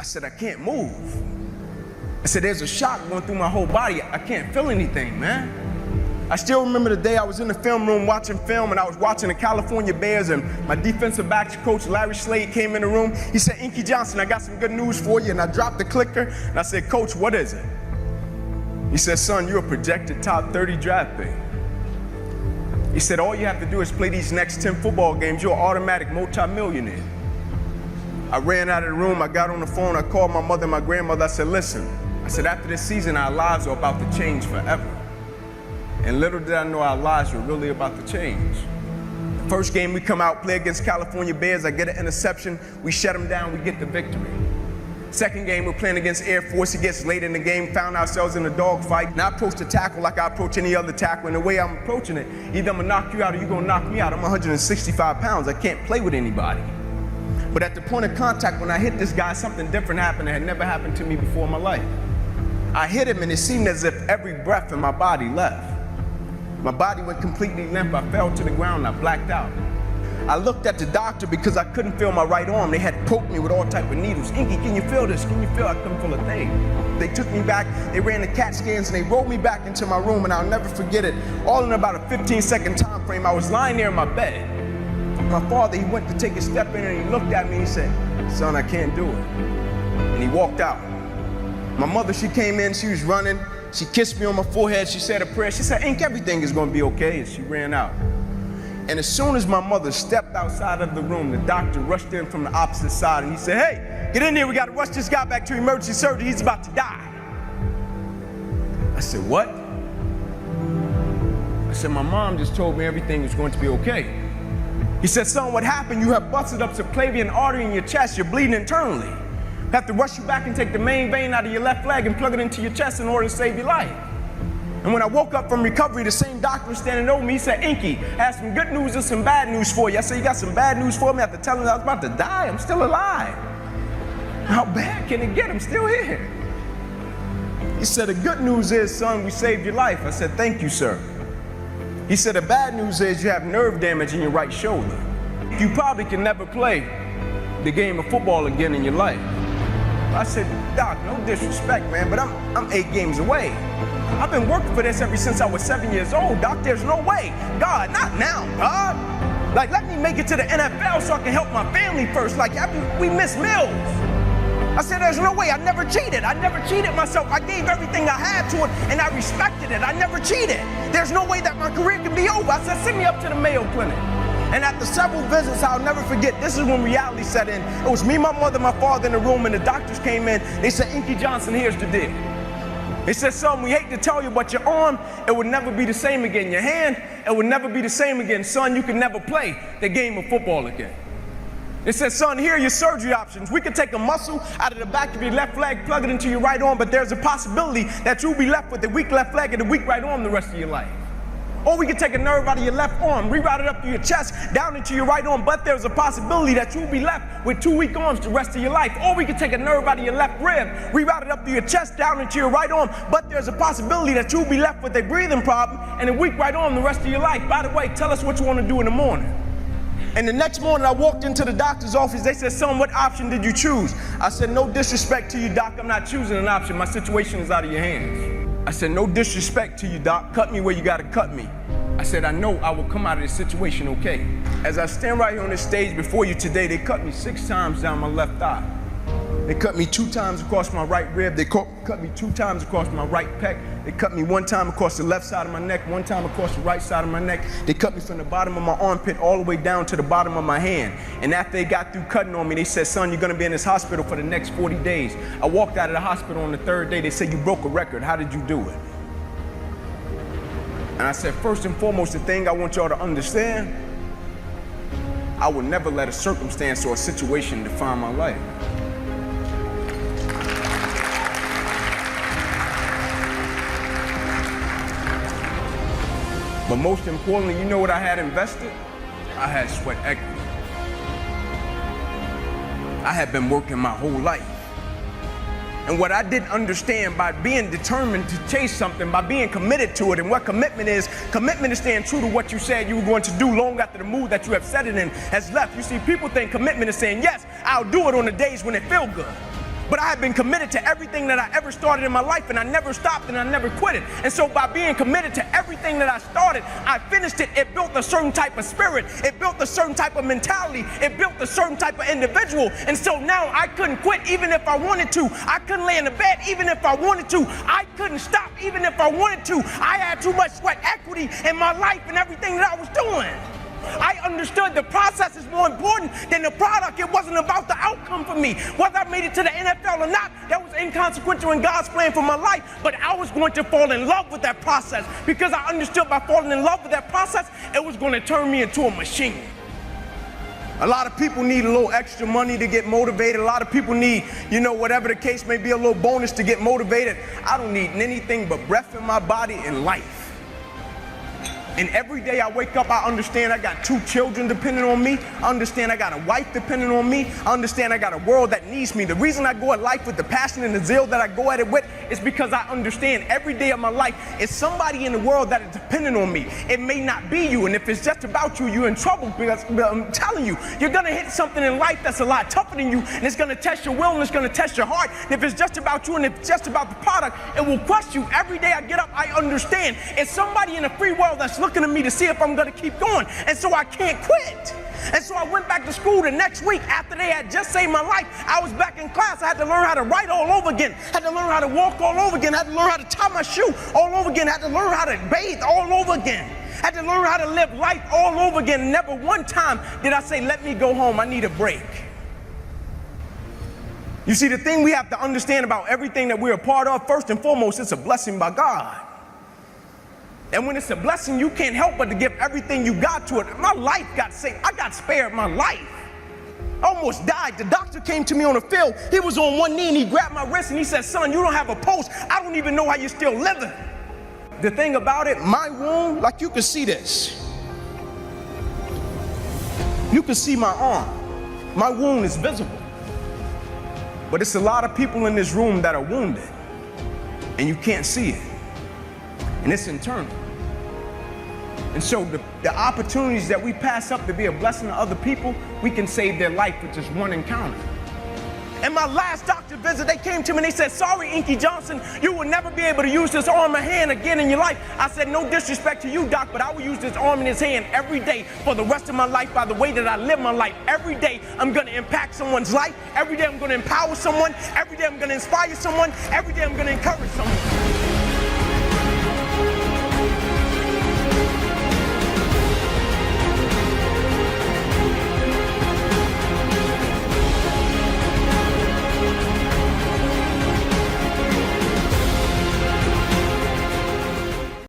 I said, I can't move. I said, there's a shock going through my whole body. I can't feel anything, man. I still remember the day I was in the film room watching film, and I was watching the California Bears, and my defensive backs coach, Larry Slade, came in the room. He said, Inky Johnson, I got some good news for you. And I dropped the clicker, and I said, Coach, what is it? He said, son, you're a projected top 30 draft pick. He said, all you have to do is play these next 10 football games. You're an automatic multimillionaire. I ran out of the room. I got on the phone. I called my mother and my grandmother. I said, listen, I said, after this season, our lives are about to change forever. And little did I know our lives were really about to change. The first game we come out, play against California Bears, I get an interception, we shut them down, we get the victory. Second game, we're playing against Air Force. It gets late in the game, found ourselves in a dogfight. And I approach the tackle like I approach any other tackle. And the way I'm approaching it, either I'm gonna knock you out or you're gonna knock me out. I'm 165 pounds, I can't play with anybody. But at the point of contact, when I hit this guy, something different happened that had never happened to me before in my life. I hit him and it seemed as if every breath in my body left. My body went completely limp. I fell to the ground and I blacked out. I looked at the doctor because I couldn't feel my right arm. They had poked me with all type of needles. Inky, can you feel this? Can you feel? I couldn't feel a thing. They took me back, they ran the CAT scans, and they rolled me back into my room, and I'll never forget it. All in about a 15-second time frame, I was lying there in my bed. My father, he went to take a step in and he looked at me and he said, son, I can't do it. And he walked out. My mother, she came in, she was running. She kissed me on my forehead, she said a prayer. She said, Ink, everything is gonna be okay, and she ran out. And as soon as my mother stepped outside of the room, the doctor rushed in from the opposite side and he said, hey, get in here, we gotta rush this guy back to emergency surgery, he's about to die. I said, what? I said, my mom just told me everything was going to be okay. He said, son, what happened? You have busted up subclavian artery in your chest, you're bleeding internally. I have to rush you back and take the main vein out of your left leg and plug it into your chest in order to save your life. And when I woke up from recovery, the same doctor was standing over me. He said, Inky, I have some good news and some bad news for you. I said, you got some bad news for me? After telling him I was about to die, I'm still alive. How bad can it get? I'm still here. He said, the good news is, son, we saved your life. I said, thank you, sir. He said, the bad news is you have nerve damage in your right shoulder. You probably can never play the game of football again in your life. I said, Doc, no disrespect, man, but I'm 8 games away. I've been working for this ever since I was 7 years old, Doc. There's no way. God, not now, God. Like, let me make it to the NFL so I can help my family first. Like, we miss meals. I said, there's no way. I never cheated. I never cheated myself. I gave everything I had to it, and I respected it. I never cheated. There's no way that my career can be over. I said, send me up to the Mayo Clinic. And after several visits, I'll never forget, this is when reality set in. It was me, my mother, my father in the room, and the doctors came in. They said, Inky Johnson, here's the deal. They said, son, we hate to tell you, but your arm, it would never be the same again. Your hand, it would never be the same again. Son, you can never play the game of football again. They said, son, here are your surgery options. We could take a muscle out of the back of your left leg, plug it into your right arm, but there's a possibility that you'll be left with a weak left leg and a weak right arm the rest of your life. Or we could take a nerve out of your left arm, reroute it up to your chest, down into your right arm, but there's a possibility that you'll be left with 2 weak arms the rest of your life. Or we could take a nerve out of your left rib, reroute it up to your chest, down into your right arm, but there's a possibility that you'll be left with a breathing problem and a weak right arm the rest of your life. By the way, tell us what you want to do in the morning. And the next morning I walked into the doctor's office. They said, son, what option did you choose? I said, no disrespect to you, doc, I'm not choosing an option. My situation is out of your hands. I said, no disrespect to you, doc. Cut me where you gotta cut me. I said, I know I will come out of this situation okay. As I stand right here on this stage before you today, they cut me 6 times down my left thigh. They cut me 2 times across my right rib. They cut me 2 times across my right pec. They cut me 1 time across the left side of my neck, 1 time across the right side of my neck. They cut me from the bottom of my armpit all the way down to the bottom of my hand. And after they got through cutting on me, they said, son, you're gonna be in this hospital for the next 40 days. I walked out of the hospital on the 3rd day. They said, you broke a record. How did you do it? And I said, first and foremost, the thing I want y'all to understand, I will never let a circumstance or a situation define my life. But most importantly, you know what I had invested? I had sweat equity. I had been working my whole life. And what I didn't understand, by being determined to chase something, by being committed to it, and what commitment is staying true to what you said you were going to do long after the mood that you have set it in has left. You see, people think commitment is saying, yes, I'll do it on the days when it feels good. But I had been committed to everything that I ever started in my life, and I never stopped and I never quit it. And so by being committed to everything that I started, I finished it. It built a certain type of spirit. It built a certain type of mentality. It built a certain type of individual. And so now I couldn't quit even if I wanted to. I couldn't lay in the bed even if I wanted to. I couldn't stop even if I wanted to. I had too much sweat equity in my life and everything that I was doing. I understood the process is more important than the product. It wasn't about the outcome for me. Whether I made it to the NFL or not, that was inconsequential in God's plan for my life. But I was going to fall in love with that process because I understood by falling in love with that process, it was going to turn me into a machine. A lot of people need a little extra money to get motivated. A lot of people need, whatever the case may be, a little bonus to get motivated. I don't need anything but breath in my body and life. And every day I wake up, I understand I got 2 children depending on me. I understand I got a wife depending on me. I understand I got a world that needs me. The reason I go at life with the passion and the zeal that I go at it with is because I understand every day of my life is somebody in the world that is dependent on me. It may not be you, and if it's just about you, you're in trouble because I'm telling you, you're going to hit something in life that's a lot tougher than you, and it's going to test your will and it's going to test your heart. And if it's just about you and if it's just about the product, it will crush you. Every day I get up, I understand it's somebody in the free world that's looking at me to see if I'm going to keep going, and so I can't quit. And so I went back to school the next week after they had just saved my life. I was back in class. I had to learn how to write all over again. I had to learn how to walk all over again. I had to learn how to tie my shoe all over again. I had to learn how to bathe all over again. I had to learn how to live life all over again. Never one time did I say, let me go home, I need a break. You see, the thing we have to understand about everything that we're a part of, first and foremost, it's a blessing by God. And when it's a blessing, you can't help but to give everything you got to it. My life got saved. I got spared my life. I almost died. The doctor came to me on the field. He was on one knee and he grabbed my wrist and he said, son, you don't have a pulse. I don't even know how you're still living. The thing about it, my wound, like you can see this. You can see my arm. My wound is visible. But it's a lot of people in this room that are wounded and you can't see it. And it's internal. And so the opportunities that we pass up to be a blessing to other people, we can save their life with just one encounter. In my last doctor visit, they came to me and they said, sorry, Inky Johnson, you will never be able to use this arm or hand again in your life. I said, no disrespect to you, doc, but I will use this arm and this hand every day for the rest of my life by the way that I live my life. Every day I'm going to impact someone's life. Every day I'm going to empower someone. Every day I'm going to inspire someone. Every day I'm going to encourage someone.